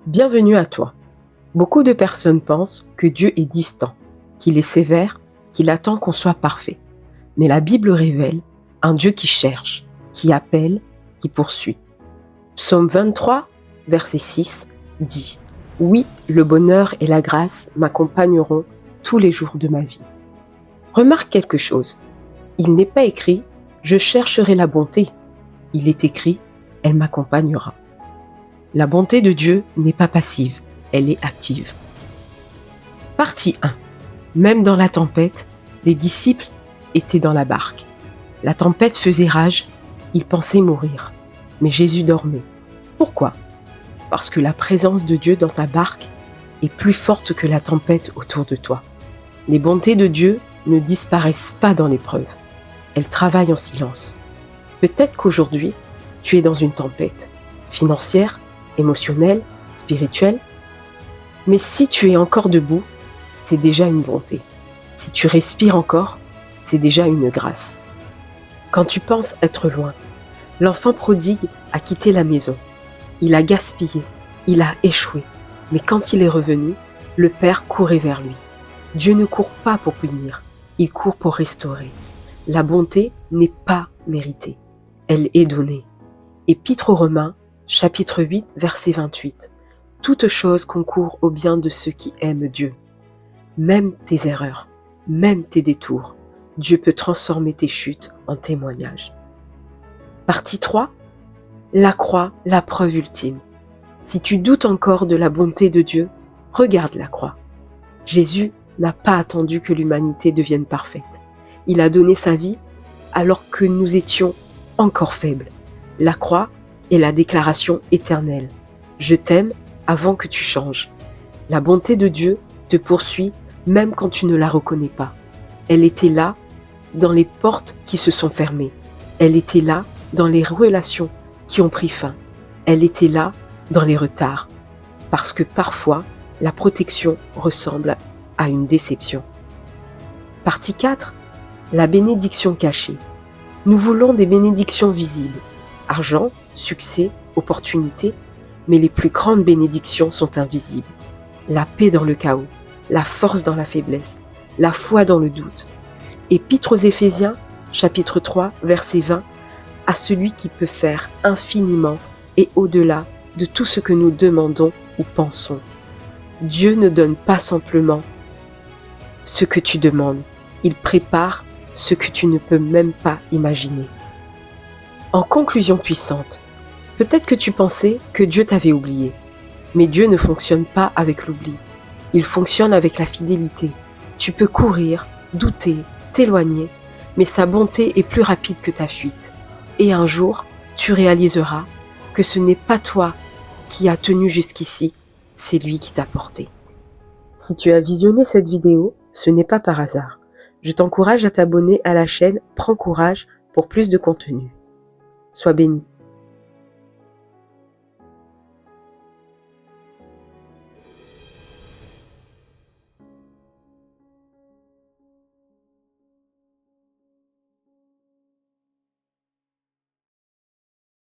Bienvenue à toi. Beaucoup de personnes pensent que Dieu est distant, qu'il est sévère, qu'il attend qu'on soit parfait. Mais la Bible révèle un Dieu qui cherche, qui appelle, qui poursuit. Psaume 23, verset 6 dit « Oui, le bonheur et la grâce m'accompagneront tous les jours de ma vie. » Remarque quelque chose, il n'est pas écrit « Je chercherai la bonté », il est écrit « Elle m'accompagnera ». La bonté de Dieu n'est pas passive, elle est active. Partie 1. Même dans la tempête, les disciples étaient dans la barque. La tempête faisait rage, ils pensaient mourir. Mais Jésus dormait. Pourquoi? Parce que la présence de Dieu dans ta barque est plus forte que la tempête autour de toi. Les bontés de Dieu ne disparaissent pas dans l'épreuve. Elles travaillent en silence. Peut-être qu'aujourd'hui, tu es dans une tempête financière, émotionnelle, spirituelle. Mais si tu es encore debout, c'est déjà une bonté. Si tu respires encore, c'est déjà une grâce. Quand tu penses être loin, l'enfant prodigue a quitté la maison. Il a gaspillé, il a échoué. Mais quand il est revenu, le Père courait vers lui. Dieu ne court pas pour punir, il court pour restaurer. La bonté n'est pas méritée, elle est donnée. Épître aux Romains, chapitre 8, verset 28. Toute chose concourt au bien de ceux qui aiment Dieu. Même tes erreurs, même tes détours, Dieu peut transformer tes chutes en témoignages. Partie 3. La croix, la preuve ultime. Si tu doutes encore de la bonté de Dieu, regarde la croix. Jésus n'a pas attendu que l'humanité devienne parfaite. Il a donné sa vie alors que nous étions encore faibles. La croix est la déclaration éternelle. Je t'aime avant que tu changes. La bonté de Dieu te poursuit même quand tu ne la reconnais pas. Elle était là dans les portes qui se sont fermées. Elle était là dans les relations qui ont pris fin. Elle était là dans les retards. Parce que parfois, la protection ressemble à une déception. Partie 4. La bénédiction cachée. Nous voulons des bénédictions visibles. Argent, succès, opportunités, mais les plus grandes bénédictions sont invisibles. La paix dans le chaos, la force dans la faiblesse, la foi dans le doute. Épître aux Éphésiens, chapitre 3, verset 20, à celui qui peut faire infiniment et au-delà de tout ce que nous demandons ou pensons. Dieu ne donne pas simplement ce que tu demandes, il prépare ce que tu ne peux même pas imaginer. En conclusion puissante, peut-être que tu pensais que Dieu t'avait oublié, mais Dieu ne fonctionne pas avec l'oubli. Il fonctionne avec la fidélité. Tu peux courir, douter, t'éloigner, mais sa bonté est plus rapide que ta fuite. Et un jour, tu réaliseras que ce n'est pas toi qui as tenu jusqu'ici, c'est lui qui t'a porté. Si tu as visionné cette vidéo, ce n'est pas par hasard. Je t'encourage à t'abonner à la chaîne Prends Courage pour plus de contenu. Sois béni.